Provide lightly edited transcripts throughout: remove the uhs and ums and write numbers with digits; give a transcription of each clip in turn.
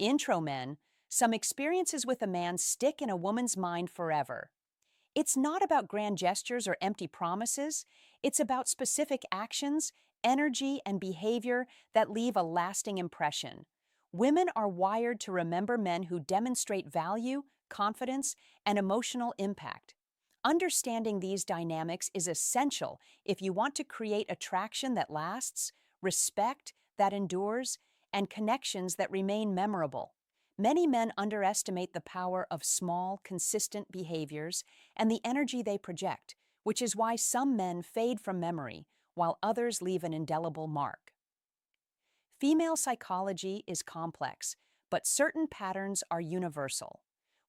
Intro men, some experiences with a man stick in a woman's mind forever. It's not about grand gestures or empty promises, it's about specific actions, energy, and behavior that leave a lasting impression. Women are wired to remember men who demonstrate value, confidence, and emotional impact. Understanding these dynamics is essential if you want to create attraction that lasts, respect that endures, and connections that remain memorable. Many men underestimate the power of small, consistent behaviors and the energy they project, which is why some men fade from memory, while others leave an indelible mark. Female psychology is complex, but certain patterns are universal.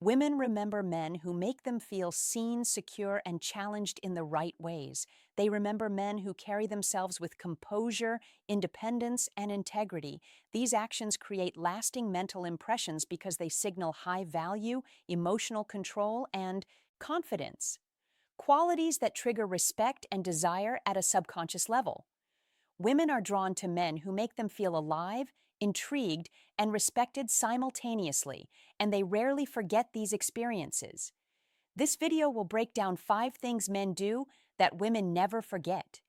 Women remember men who make them feel seen, secure, and challenged in the right ways. They remember men who carry themselves with composure, independence, and integrity. These actions create lasting mental impressions because they signal high value, emotional control, and confidence. Qualities that trigger respect and desire at a subconscious level. Women are drawn to men who make them feel alive, intrigued, and respected simultaneously, and they rarely forget these experiences. This video will break down 5 things men do that women never forget.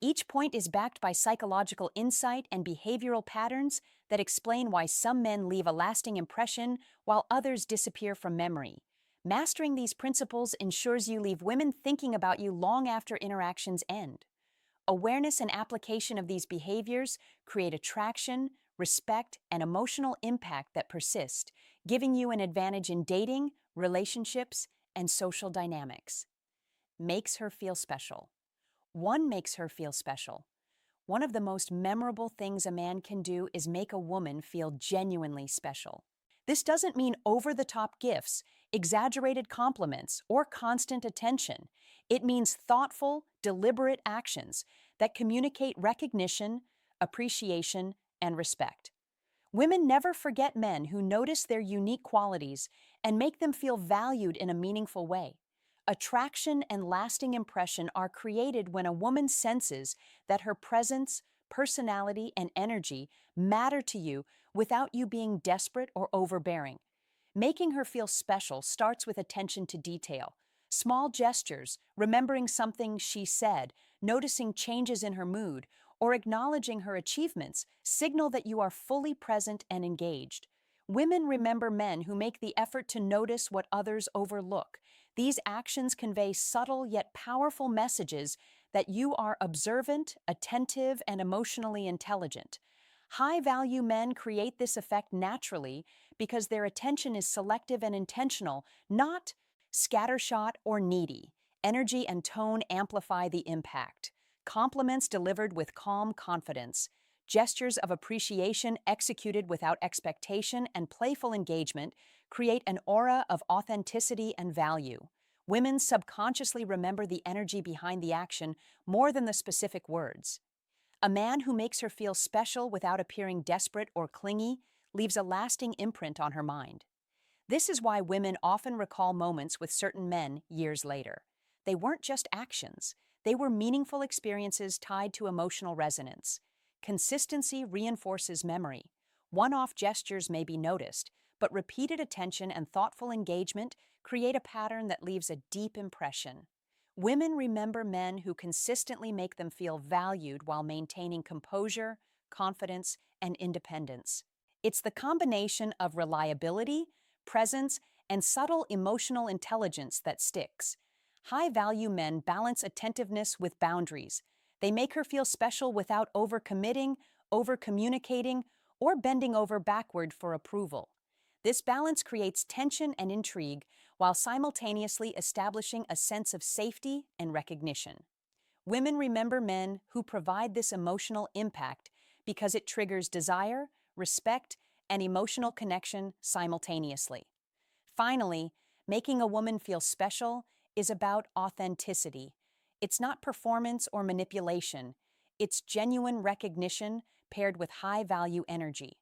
Each point is backed by psychological insight and behavioral patterns that explain why some men leave a lasting impression while others disappear from memory. Mastering these principles ensures you leave women thinking about you long after interactions end. Awareness and application of these behaviors create attraction, respect, and emotional impact that persist, giving you an advantage in dating, relationships, and social dynamics. Makes her feel special. One makes her feel special. One of the most memorable things a man can do is make a woman feel genuinely special. This doesn't mean over-the-top gifts, exaggerated compliments, or constant attention. It means thoughtful, deliberate actions that communicate recognition, appreciation, and respect. Women never forget men who notice their unique qualities and make them feel valued in a meaningful way. Attraction and lasting impression are created when a woman senses that her presence, personality, and energy matter to you without you being desperate or overbearing. Making her feel special starts with attention to detail. Small gestures, remembering something she said, noticing changes in her mood, or acknowledging her achievements signal that you are fully present and engaged. Women remember men who make the effort to notice what others overlook. These actions convey subtle yet powerful messages that you are observant, attentive, and emotionally intelligent. High-value men create this effect naturally because their attention is selective and intentional, not scattershot or needy. Energy and tone amplify the impact. Compliments delivered with calm confidence. Gestures of appreciation executed without expectation and playful engagement create an aura of authenticity and value. Women subconsciously remember the energy behind the action more than the specific words. A man who makes her feel special without appearing desperate or clingy leaves a lasting imprint on her mind. This is why women often recall moments with certain men years later. They weren't just actions, they were meaningful experiences tied to emotional resonance. Consistency reinforces memory. One-off gestures may be noticed, but repeated attention and thoughtful engagement create a pattern that leaves a deep impression. Women remember men who consistently make them feel valued while maintaining composure, confidence, and independence. It's the combination of reliability, presence, and subtle emotional intelligence that sticks. High-value men balance attentiveness with boundaries. They make her feel special without overcommitting, over-communicating, or bending over backward for approval. This balance creates tension and intrigue while simultaneously establishing a sense of safety and recognition. Women remember men who provide this emotional impact because it triggers desire, respect, and emotional connection simultaneously. Finally, making a woman feel special is about authenticity. It's not performance or manipulation. It's genuine recognition paired with high-value energy.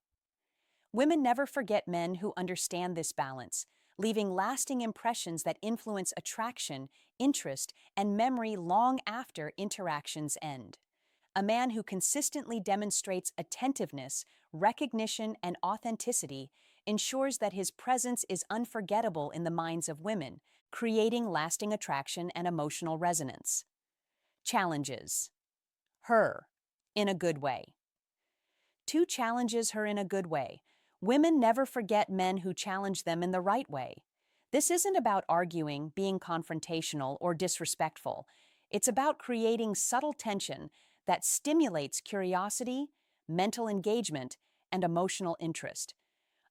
Women never forget men who understand this balance, leaving lasting impressions that influence attraction, interest, and memory long after interactions end. A man who consistently demonstrates attentiveness, recognition, and authenticity ensures that his presence is unforgettable in the minds of women, creating lasting attraction and emotional resonance. Challenges her in a good way. 2 challenges her in a good way. Women never forget men who challenge them in the right way. This isn't about arguing, being confrontational, or disrespectful. It's about creating subtle tension that stimulates curiosity, mental engagement, and emotional interest.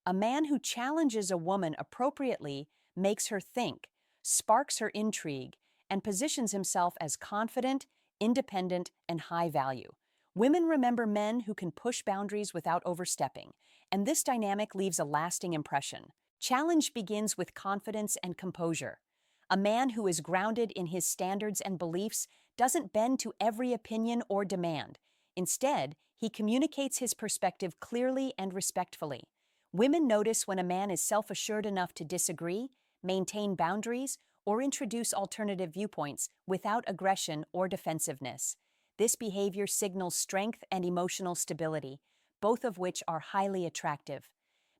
A man who challenges a woman appropriately makes her think, sparks her intrigue, and positions himself as confident, independent, and high value. Women remember men who can push boundaries without overstepping, and this dynamic leaves a lasting impression. Challenge begins with confidence and composure. A man who is grounded in his standards and beliefs doesn't bend to every opinion or demand. Instead, he communicates his perspective clearly and respectfully. Women notice when a man is self-assured enough to disagree, maintain boundaries, or introduce alternative viewpoints without aggression or defensiveness. This behavior signals strength and emotional stability, both of which are highly attractive.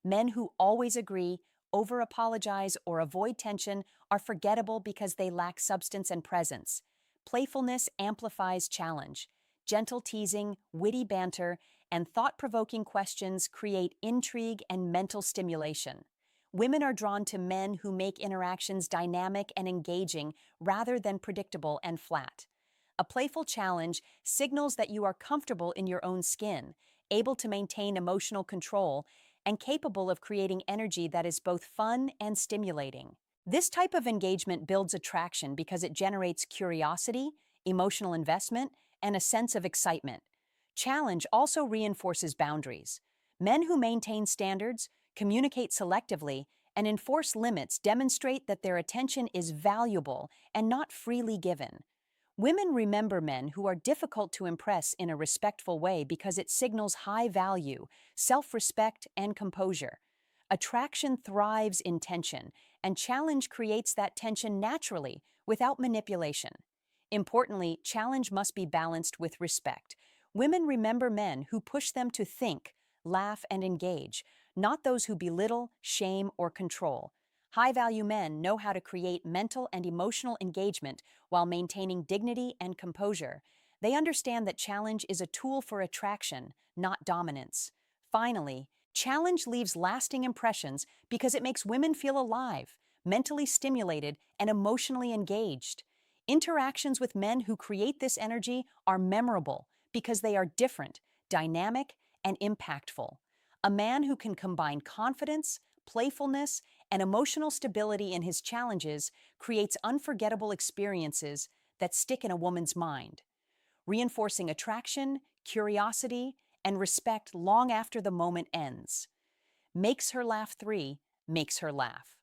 Men who always agree, over-apologize, or avoid tension are forgettable because they lack substance and presence. Playfulness amplifies challenge. Gentle teasing, witty banter, and thought-provoking questions create intrigue and mental stimulation. Women are drawn to men who make interactions dynamic and engaging rather than predictable and flat. A playful challenge signals that you are comfortable in your own skin, able to maintain emotional control, and capable of creating energy that is both fun and stimulating. This type of engagement builds attraction because it generates curiosity, emotional investment, and a sense of excitement. Challenge also reinforces boundaries. Men who maintain standards, communicate selectively, and enforce limits demonstrate that their attention is valuable and not freely given. Women remember men who are difficult to impress in a respectful way because it signals high value, self-respect, and composure. Attraction thrives in tension, and challenge creates that tension naturally, without manipulation. Importantly, challenge must be balanced with respect. Women remember men who push them to think, laugh, and engage, not those who belittle, shame, or control. High-value men know how to create mental and emotional engagement while maintaining dignity and composure. They understand that challenge is a tool for attraction, not dominance. Finally, challenge leaves lasting impressions because it makes women feel alive, mentally stimulated, and emotionally engaged. Interactions with men who create this energy are memorable because they are different, dynamic, and impactful. A man who can combine confidence, playfulness, and emotional stability in his challenges creates unforgettable experiences that stick in a woman's mind, reinforcing attraction, curiosity, and respect long after the moment ends. Makes her laugh 3, makes her laugh.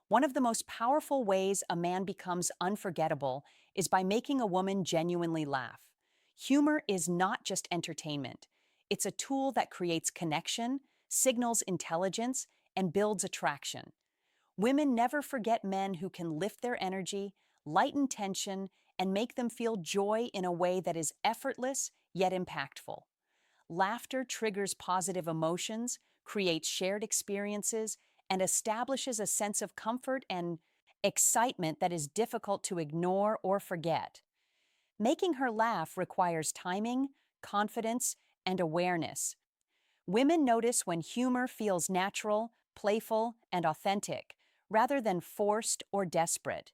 One of the most powerful ways a man becomes unforgettable is by making a woman genuinely laugh. Humor is not just entertainment. It's a tool that creates connection, signals intelligence, and builds attraction. Women never forget men who can lift their energy, lighten tension, and make them feel joy in a way that is effortless yet impactful. Laughter triggers positive emotions, creates shared experiences, and establishes a sense of comfort and excitement that is difficult to ignore or forget. Making her laugh requires timing, confidence, and awareness. Women notice when humor feels natural, playful, and authentic, rather than forced or desperate.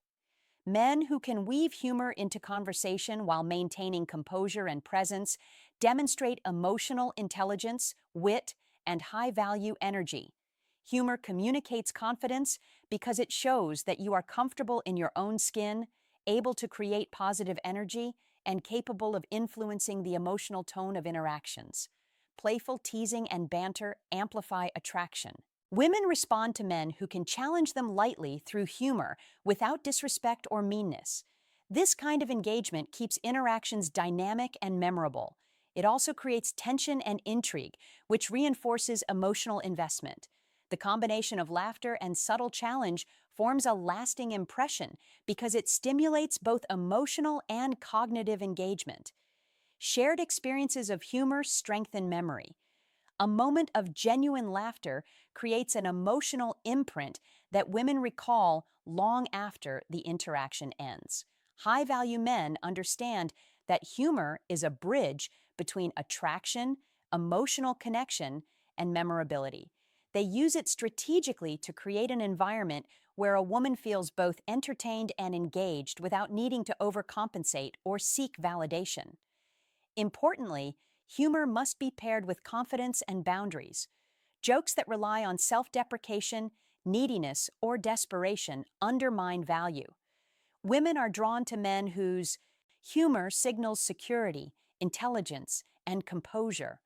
Men who can weave humor into conversation while maintaining composure and presence demonstrate emotional intelligence, wit, and high-value energy. Humor communicates confidence because it shows that you are comfortable in your own skin, able to create positive energy, and capable of influencing the emotional tone of interactions. Playful teasing and banter amplify attraction. Women respond to men who can challenge them lightly through humor without disrespect or meanness. This kind of engagement keeps interactions dynamic and memorable. It also creates tension and intrigue, which reinforces emotional investment. The combination of laughter and subtle challenge forms a lasting impression because it stimulates both emotional and cognitive engagement. Shared experiences of humor strengthen memory. A moment of genuine laughter creates an emotional imprint that women recall long after the interaction ends. High value men understand that humor is a bridge between attraction, emotional connection, and memorability. They use it strategically to create an environment where a woman feels both entertained and engaged without needing to overcompensate or seek validation. Importantly, humor must be paired with confidence and boundaries. Jokes that rely on self-deprecation, neediness, or desperation undermine value. Women are drawn to men whose humor signals security, intelligence, and composure.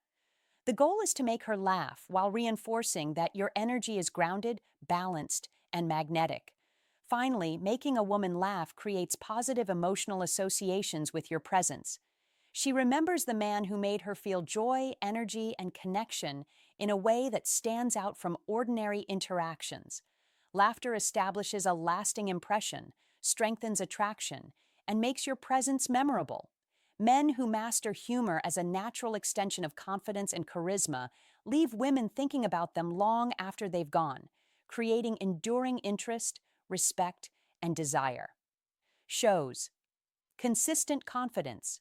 The goal is to make her laugh while reinforcing that your energy is grounded, balanced, and magnetic. Finally, making a woman laugh creates positive emotional associations with your presence. She remembers the man who made her feel joy, energy, and connection in a way that stands out from ordinary interactions. Laughter establishes a lasting impression, strengthens attraction, and makes your presence memorable. Men who master humor as a natural extension of confidence and charisma leave women thinking about them long after they've gone, creating enduring interest, respect, and desire. Shows consistent confidence.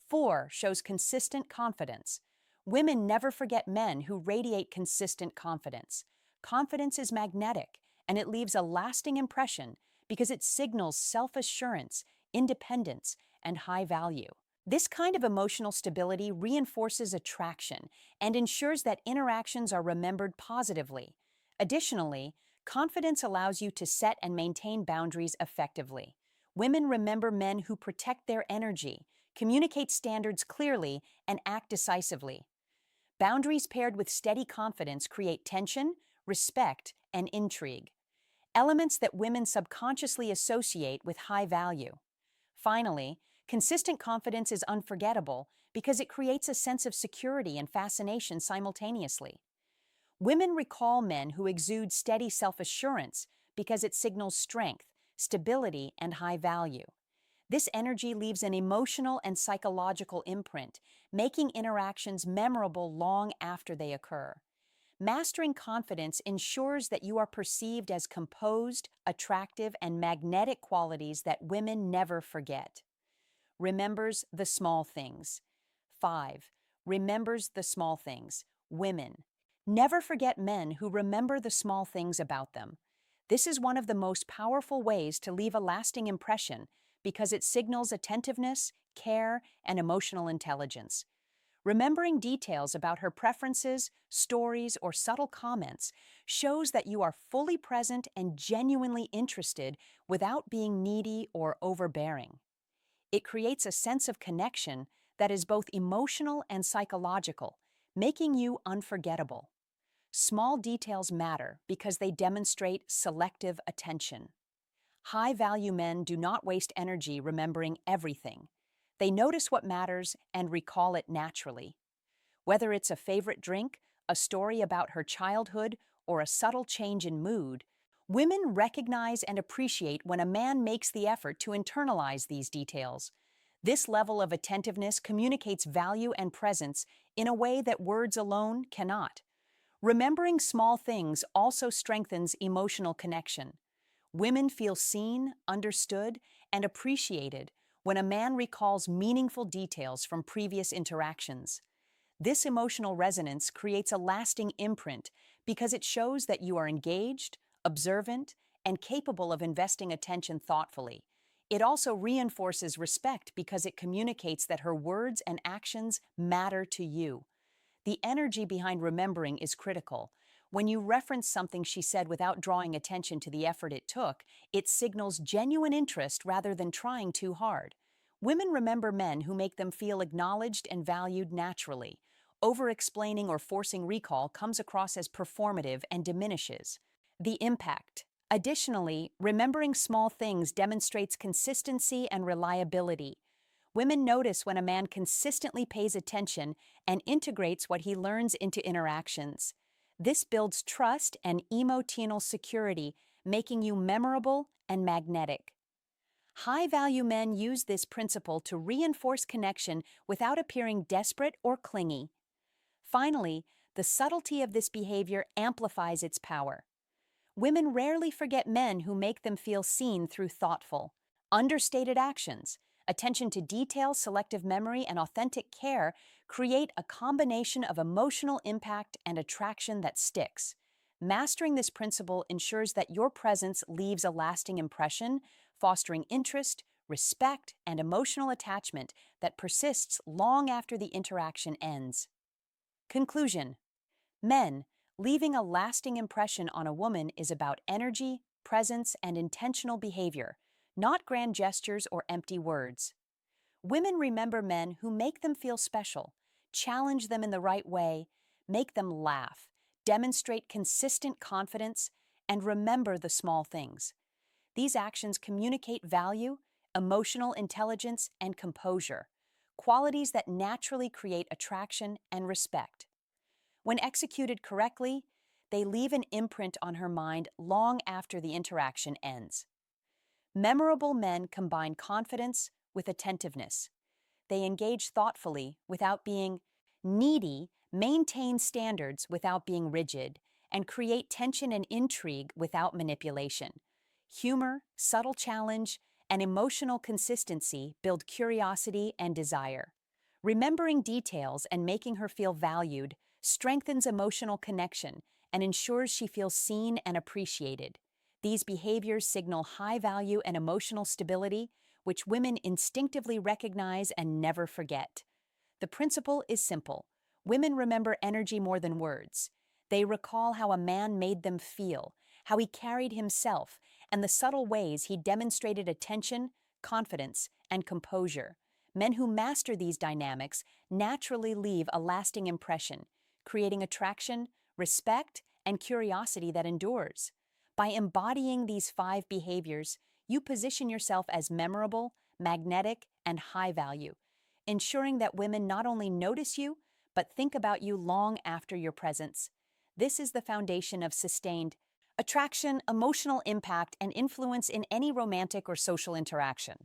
4 shows consistent confidence. Women never forget men who radiate consistent confidence. Confidence is magnetic, and it leaves a lasting impression because it signals self-assurance, independence, and high value. This kind of emotional stability reinforces attraction and ensures that interactions are remembered positively. Additionally, confidence allows you to set and maintain boundaries effectively. Women remember men who protect their energy, communicate standards clearly, and act decisively. Boundaries paired with steady confidence create tension, respect, and intrigue, elements that women subconsciously associate with high value. Finally, consistent confidence is unforgettable because it creates a sense of security and fascination simultaneously. Women recall men who exude steady self-assurance because it signals strength, stability, and high value. This energy leaves an emotional and psychological imprint, making interactions memorable long after they occur. Mastering confidence ensures that you are perceived as composed, attractive, and magnetic qualities that women never forget. Remembers the small things. 5. Remembers the small things. Women never forget men who remember the small things about them. This is one of the most powerful ways to leave a lasting impression because it signals attentiveness, care, and emotional intelligence. Remembering details about her preferences, stories, or subtle comments shows that you are fully present and genuinely interested without being needy or overbearing. It creates a sense of connection that is both emotional and psychological, making you unforgettable. Small details matter because they demonstrate selective attention. High-value men do not waste energy remembering everything. They notice what matters and recall it naturally. Whether it's a favorite drink, a story about her childhood, or a subtle change in mood, women recognize and appreciate when a man makes the effort to internalize these details. This level of attentiveness communicates value and presence in a way that words alone cannot. Remembering small things also strengthens emotional connection. Women feel seen, understood, and appreciated when a man recalls meaningful details from previous interactions. This emotional resonance creates a lasting imprint because it shows that you are engaged, observant, and capable of investing attention thoughtfully. It also reinforces respect because it communicates that her words and actions matter to you. The energy behind remembering is critical. When you reference something she said without drawing attention to the effort it took, it signals genuine interest rather than trying too hard. Women remember men who make them feel acknowledged and valued naturally. Over-explaining or forcing recall comes across as performative and diminishes the impact. Additionally, remembering small things demonstrates consistency and reliability. Women notice when a man consistently pays attention and integrates what he learns into interactions. This builds trust and emotional security, making you memorable and magnetic. High-value men use this principle to reinforce connection without appearing desperate or clingy. Finally, the subtlety of this behavior amplifies its power. Women rarely forget men who make them feel seen through thoughtful, understated actions. Attention to detail, selective memory, and authentic care create a combination of emotional impact and attraction that sticks. Mastering this principle ensures that your presence leaves a lasting impression, fostering interest, respect, and emotional attachment that persists long after the interaction ends. Conclusion: Men, leaving a lasting impression on a woman is about energy, presence, and intentional behavior, not grand gestures or empty words. Women remember men who make them feel special, challenge them in the right way, make them laugh, demonstrate consistent confidence, and remember the small things. These actions communicate value, emotional intelligence, and composure, qualities that naturally create attraction and respect. When executed correctly, they leave an imprint on her mind long after the interaction ends. Memorable men combine confidence with attentiveness. They engage thoughtfully without being needy, maintain standards without being rigid, and create tension and intrigue without manipulation. Humor, subtle challenge, and emotional consistency build curiosity and desire. Remembering details and making her feel valued strengthens emotional connection and ensures she feels seen and appreciated. These behaviors signal high value and emotional stability, which women instinctively recognize and never forget. The principle is simple. Women remember energy more than words. They recall how a man made them feel, how he carried himself, and the subtle ways he demonstrated attention, confidence, and composure. Men who master these dynamics naturally leave a lasting impression, creating attraction, respect, and curiosity that endures. By embodying these 5 behaviors, you position yourself as memorable, magnetic, and high value, ensuring that women not only notice you, but think about you long after your presence. This is the foundation of sustained attraction, emotional impact, and influence in any romantic or social interaction.